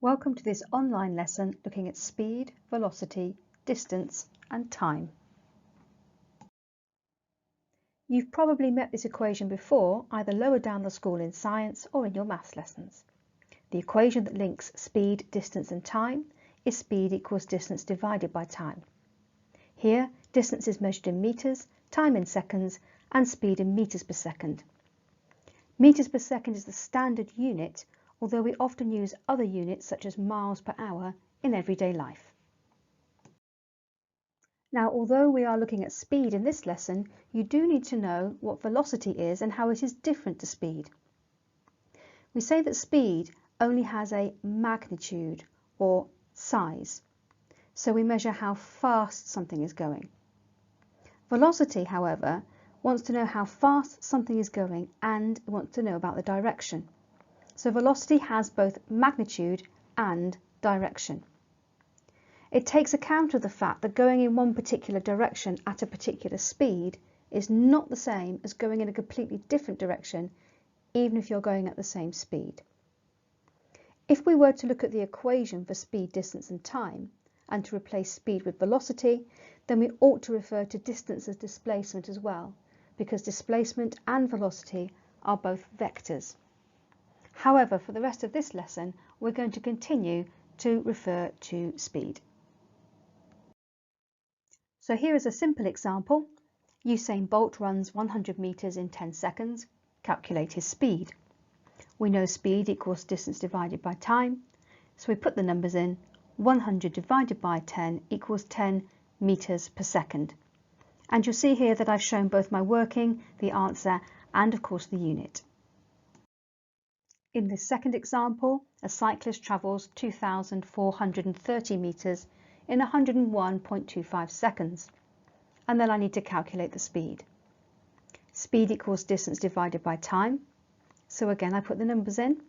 Welcome to this online lesson looking at speed, velocity, distance and time. You've probably met this equation before, either lower down the school in science or in your maths lessons. The equation that links speed, distance and time is speed equals distance divided by time. Here, distance is measured in metres, time in seconds and speed in metres per second. Metres per second is the standard unit, although we often use other units such as miles per hour in everyday life. Now, although we are looking at speed in this lesson, you do need to know what velocity is and how it is different to speed. We say that speed only has a magnitude or size, so we measure how fast something is going. Velocity, however, wants to know how fast something is going and wants to know about the direction. So velocity has both magnitude and direction. It takes account of the fact that going in one particular direction at a particular speed is not the same as going in a completely different direction, even if you're going at the same speed. If we were to look at the equation for speed, distance and time, and to replace speed with velocity, then we ought to refer to distance as displacement as well, because displacement and velocity are both vectors. However, for the rest of this lesson, we're going to continue to refer to speed. So here is a simple example. Usain Bolt runs 100 meters in 10 seconds. Calculate his speed. We know speed equals distance divided by time, so we put the numbers in. 100 divided by 10 equals 10 meters per second. And you'll see here that I've shown both my working, the answer, and of course the unit. In this second example, a cyclist travels 2,430 meters in 101.25 seconds, and then I need to calculate the speed. Speed equals distance divided by time, so again I put the numbers in.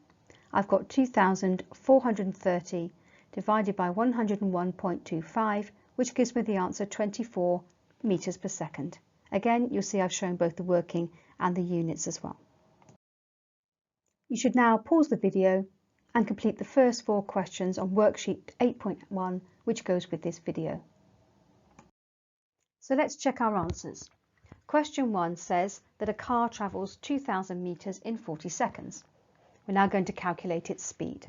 I've got 2,430 divided by 101.25, which gives me the answer 24 meters per second. Again, you'll see I've shown both the working and the units as well. You should now pause the video and complete the first 4 questions on worksheet 8.1, which goes with this video. So let's check our answers. Question 1 says that a car travels 2,000 meters in 40 seconds. We're now going to calculate its speed.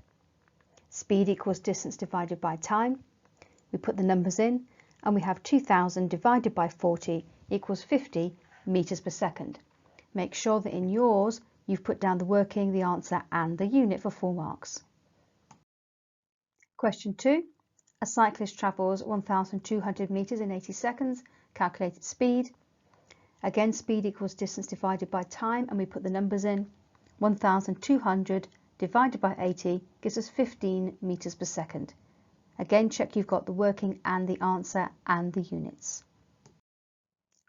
Speed equals distance divided by time. We put the numbers in and we have 2,000 divided by 40 equals 50 meters per second. Make sure that in yours you've put down the working, the answer and the unit for 4 marks. Question 2. A cyclist travels 1,200 meters in 80 seconds. Calculate its speed. Again, speed equals distance divided by time and we put the numbers in. 1,200 divided by 80 gives us 15 meters per second. Again, check you've got the working and the answer and the units.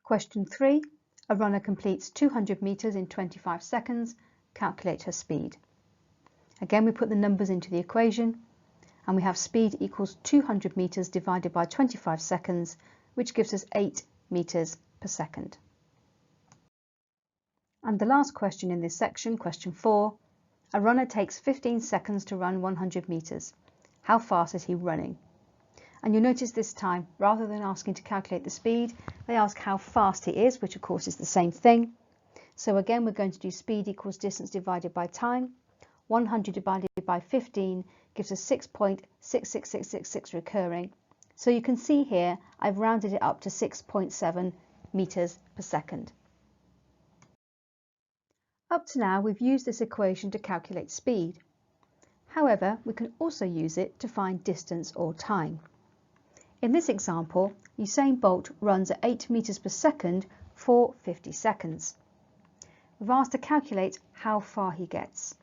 Question 3. A runner completes 200 meters in 25 seconds. Calculate her speed. Again, we put the numbers into the equation and we have speed equals 200 meters divided by 25 seconds, which gives us 8 meters per second. And the last question in this section, question 4. A runner takes 15 seconds to run 100 meters. How fast is he running? And you'll notice this time, rather than asking to calculate the speed, they ask how fast he is, which of course is the same thing. So again, we're going to do speed equals distance divided by time. 100 divided by 15 gives us 6.66666 recurring. So you can see here, I've rounded it up to 6.7 meters per second. Up to now, we've used this equation to calculate speed. However, we can also use it to find distance or time. In this example, Usain Bolt runs at 8 meters per second for 50 seconds. We've asked to calculate how far he gets.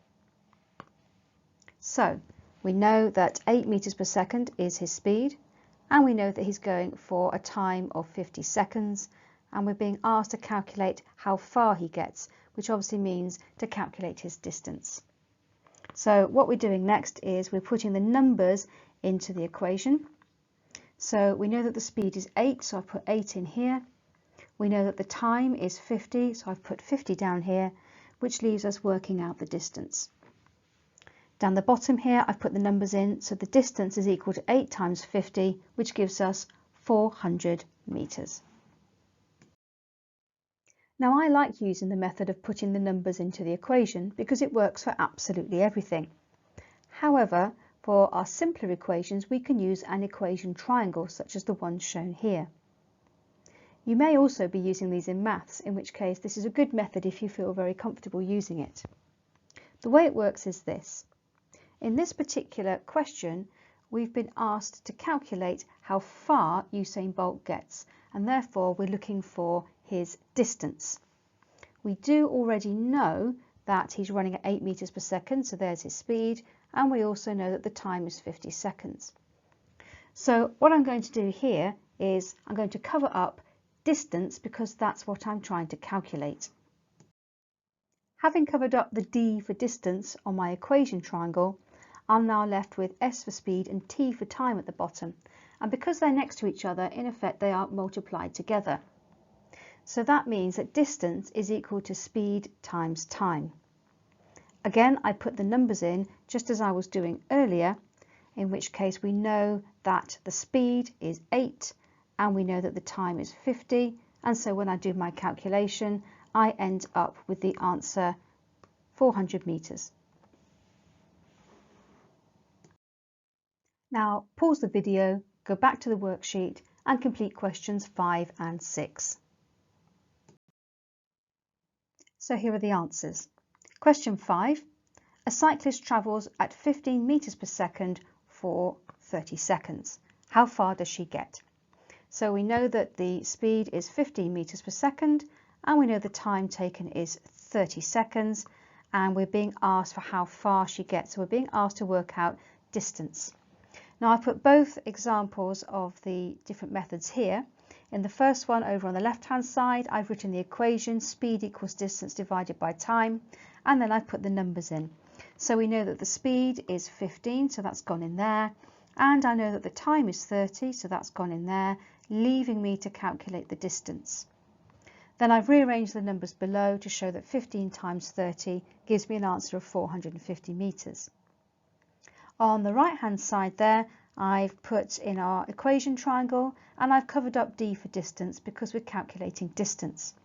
So we know that 8 meters per second is his speed, and we know that he's going for a time of 50 seconds, and we're being asked to calculate how far he gets, which obviously means to calculate his distance. So what we're doing next is we're putting the numbers into the equation. So we know that the speed is 8, so I've put 8 in here. We know that the time is 50, so I've put 50 down here, which leaves us working out the distance. Down the bottom here, I've put the numbers in, so the distance is equal to 8 times 50, which gives us 400 metres. Now I like using the method of putting the numbers into the equation because it works for absolutely everything. However, for our simpler equations, we can use an equation triangle such as the one shown here. You may also be using these in maths, in which case this is a good method if you feel very comfortable using it. The way it works is this. In this particular question, we've been asked to calculate how far Usain Bolt gets, and therefore we're looking for his distance. We do already know that he's running at 8 meters per second, so there's his speed, and we also know that the time is 50 seconds. So what I'm going to do here is I'm going to cover up distance because that's what I'm trying to calculate. Having covered up the d for distance on my equation triangle, I'm now left with s for speed and t for time at the bottom, and because they're next to each other, in effect they are multiplied together. So that means that distance is equal to speed times time. Again, I put the numbers in just as I was doing earlier, in which case we know that the speed is 8 and we know that the time is 50, and so when I do my calculation I end up with the answer 400 meters. Now pause the video, go back to the worksheet and complete questions 5 and 6. So here are the answers. Question 5. A cyclist travels at 15 meters per second for 30 seconds. How far does she get? So we know that the speed is 15 meters per second and we know the time taken is 30 seconds, and we're being asked for how far she gets. So we're being asked to work out distance. Now I've put both examples of the different methods here. In the first one over on the left hand side, I've written the equation speed equals distance divided by time, and then I've put the numbers in. So we know that the speed is 15, so that's gone in there, and I know that the time is 30, so that's gone in there, leaving me to calculate the distance. Then I've rearranged the numbers below to show that 15 times 30 gives me an answer of 450 meters. On the right hand side there, I've put in our equation triangle and I've covered up d for distance because we're calculating distance.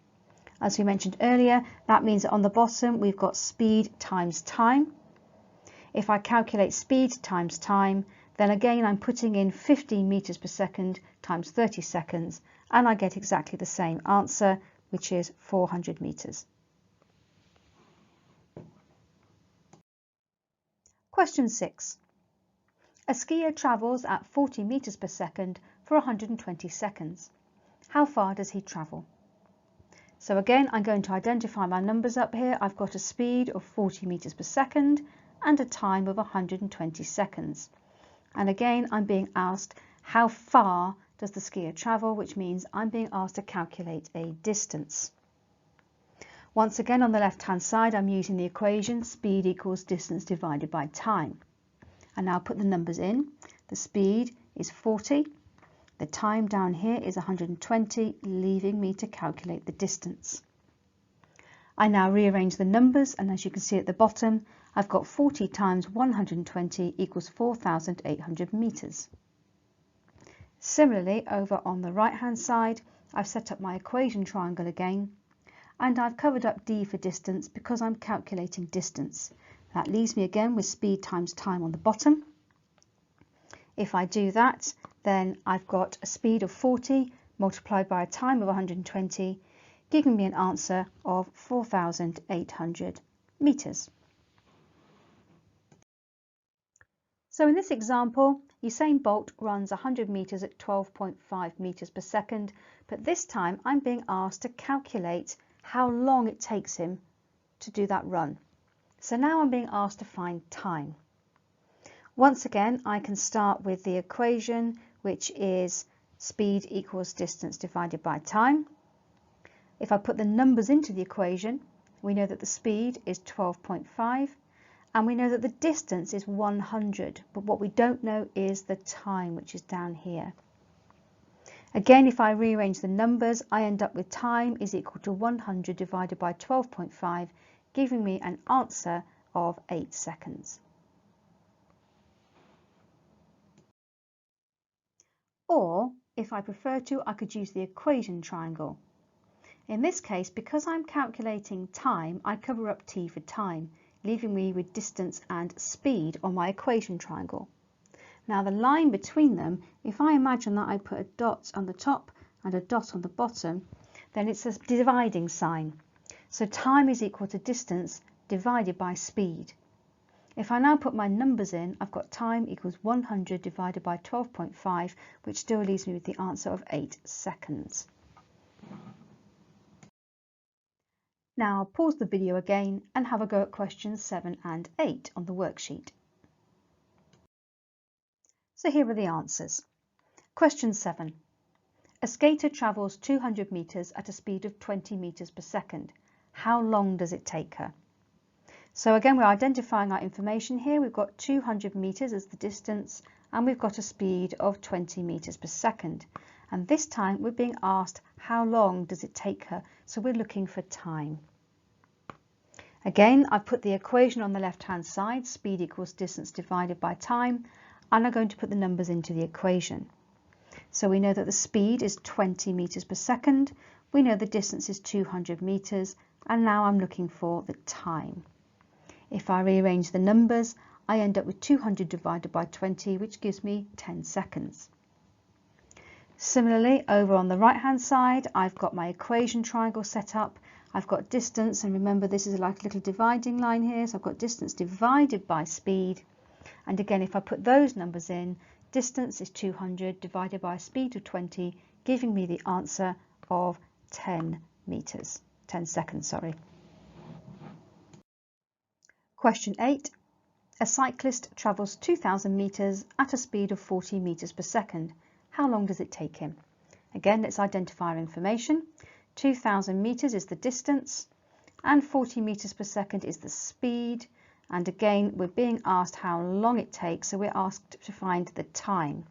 As we mentioned earlier, that means that on the bottom we've got speed times time. If I calculate speed times time, then again I'm putting in 15 meters per second times 30 seconds, and I get exactly the same answer, which is 400 meters. Question 6. A skier travels at 40 meters per second for 120 seconds. How far does he travel? So again, I'm going to identify my numbers up here. I've got a speed of 40 meters per second and a time of 120 seconds. And again, I'm being asked how far does the skier travel, which means I'm being asked to calculate a distance. Once again, on the left hand side, I'm using the equation speed equals distance divided by time. I now put the numbers in. The speed is 40. The time down here is 120, leaving me to calculate the distance. I now rearrange the numbers, and as you can see at the bottom, I've got 40 times 120 equals 4,800 meters. Similarly, over on the right hand side, I've set up my equation triangle again, and I've covered up d for distance because I'm calculating distance. That leaves me again with speed times time on the bottom. If I do that, then I've got a speed of 40 multiplied by a time of 120, giving me an answer of 4,800 meters. So in this example, Usain Bolt runs 100 meters at 12.5 meters per second, but this time I'm being asked to calculate how long it takes him to do that run. So now I'm being asked to find time. Once again, I can start with the equation, which is speed equals distance divided by time. If I put the numbers into the equation, we know that the speed is 12.5 and we know that the distance is 100, but what we don't know is the time, which is down here. Again, if I rearrange the numbers, I end up with time is equal to 100 divided by 12.5, giving me an answer of 8 seconds. Or, if I prefer to, I could use the equation triangle. In this case, because I'm calculating time, I cover up t for time, leaving me with distance and speed on my equation triangle. Now the line between them, if I imagine that I put a dot on the top and a dot on the bottom, then it's a dividing sign. So time is equal to distance divided by speed. If I now put my numbers in, I've got time equals 100 divided by 12.5, which still leaves me with the answer of 8 seconds. Now I'll pause the video again and have a go at questions 7 and 8 on the worksheet. So here are the answers. Question 7. A skater travels 200 metres at a speed of 20 metres per second. How long does it take her? So again, we're identifying our information here. We've got 200 metres as the distance and we've got a speed of 20 metres per second. And this time we're being asked how long does it take her? So we're looking for time. Again, I've put the equation on the left hand side, speed equals distance divided by time, and I'm going to put the numbers into the equation. So we know that the speed is 20 metres per second, we know the distance is 200 metres, and now I'm looking for the time. If I rearrange the numbers, I end up with 200 divided by 20, which gives me 10 seconds. Similarly, over on the right hand side, I've got my equation triangle set up. I've got distance, and remember this is like a little dividing line here, so I've got distance divided by speed. And again, if I put those numbers in, distance is 200 divided by a speed of 20, giving me the answer of 10 seconds. Question 8. A cyclist travels 2,000 metres at a speed of 40 metres per second. How long does it take him? Again, let's identify our information. 2,000 metres is the distance and 40 metres per second is the speed. And again, we're being asked how long it takes, so we're asked to find the time.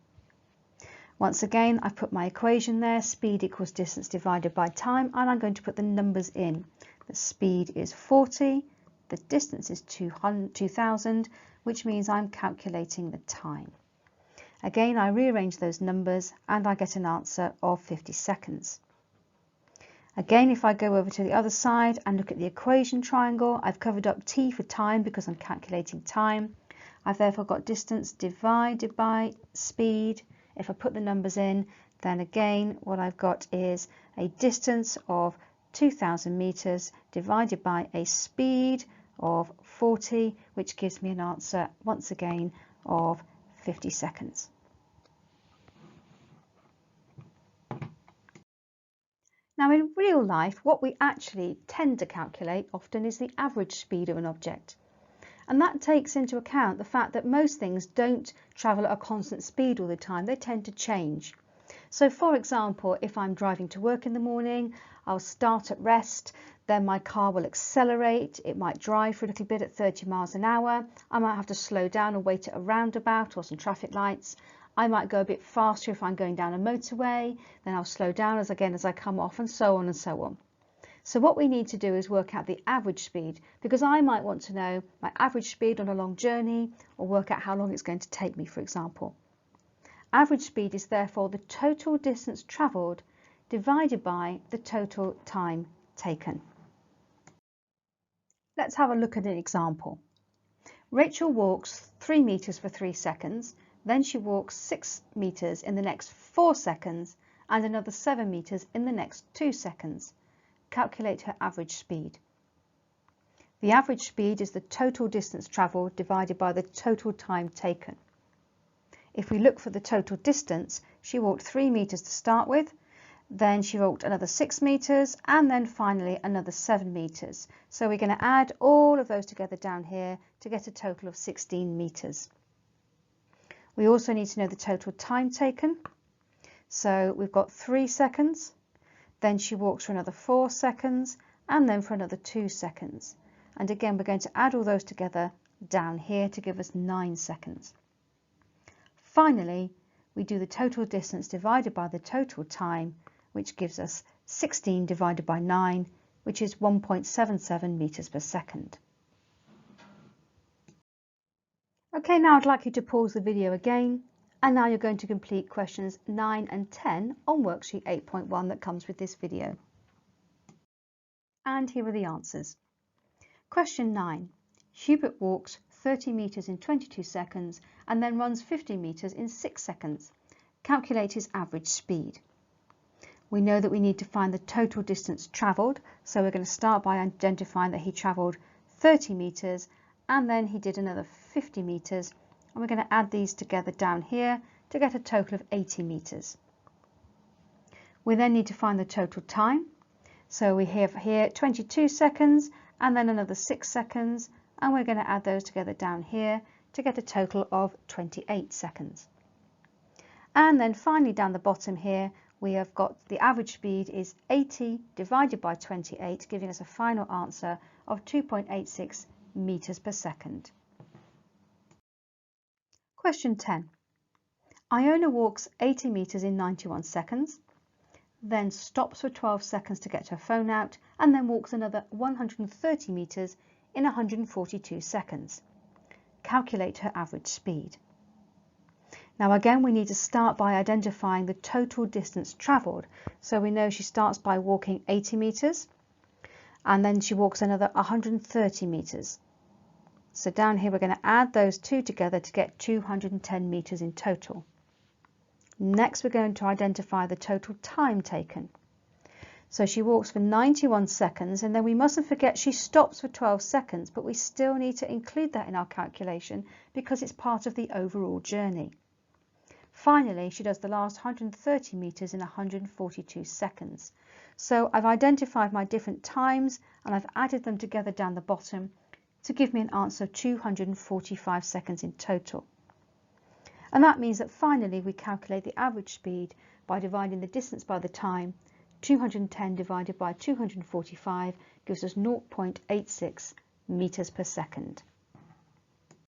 Once again, I've put my equation there, speed equals distance divided by time, and I'm going to put the numbers in. The speed is 40, the distance is 2,000, which means I'm calculating the time. Again, I rearrange those numbers and I get an answer of 50 seconds. Again, if I go over to the other side and look at the equation triangle, I've covered up t for time because I'm calculating time. I've therefore got distance divided by speed. If I put the numbers in, then again, what I've got is a distance of 2,000 metres divided by a speed of 40, which gives me an answer, once again, of 50 seconds. Now in real life, what we actually tend to calculate often is the average speed of an object. And that takes into account the fact that most things don't travel at a constant speed all the time, they tend to change. So for example, if I'm driving to work in the morning, I'll start at rest, then my car will accelerate, it might drive for a little bit at 30 miles an hour, I might have to slow down and wait at a roundabout or some traffic lights. I might go a bit faster if I'm going down a motorway, then I'll slow down as I come off, and so on and so on. So what we need to do is work out the average speed, because I might want to know my average speed on a long journey or work out how long it's going to take me, for example. Average speed is therefore the total distance travelled divided by the total time taken. Let's have a look at an example. Rachel walks 3 metres for 3 seconds. Then she walks 6 metres in the next 4 seconds and another 7 metres in the next 2 seconds. Calculate her average speed. The average speed is the total distance travelled divided by the total time taken. If we look for the total distance, she walked 3 metres to start with, then she walked another 6 metres, and then finally another 7 metres. So we're going to add all of those together down here to get a total of 16 metres. We also need to know the total time taken. So we've got 3 seconds, then she walks for another 4 seconds, and then for another 2 seconds. And again, we're going to add all those together down here to give us 9 seconds. Finally, we do the total distance divided by the total time, which gives us 16 divided by 9, which is 1.77 metres per second. Okay, now I'd like you to pause the video again And now you're going to complete questions 9 and 10 on worksheet 8.1 that comes with this video. And here are the answers. Question 9. Hubert walks 30 metres in 22 seconds and then runs 50 metres in 6 seconds. Calculate his average speed. We know that we need to find the total distance travelled, so we're going to start by identifying that he travelled 30 metres and then he did another 50 metres, and we're going to add these together down here to get a total of 80 metres. We then need to find the total time, so we have here 22 seconds and then another 6 seconds, and we're going to add those together down here to get a total of 28 seconds. And then finally down the bottom here we have got the average speed is 80 divided by 28, giving us a final answer of 2.86 metres per second. Question 10. Iona walks 80 metres in 91 seconds, then stops for 12 seconds to get her phone out, and then walks another 130 metres in 142 seconds. Calculate her average speed. Now again, we need to start by identifying the total distance travelled. So we know she starts by walking 80 metres and then she walks another 130 metres. So down here we're going to add those two together to get 210 metres in total. Next we're going to identify the total time taken. So she walks for 91 seconds and then we mustn't forget she stops for 12 seconds, but we still need to include that in our calculation because it's part of the overall journey. Finally, she does the last 130 metres in 142 seconds. So I've identified my different times and I've added them together down the bottom to give me an answer of 245 seconds in total. And that means that finally we calculate the average speed by dividing the distance by the time. 210 divided by 245 gives us 0.86 metres per second.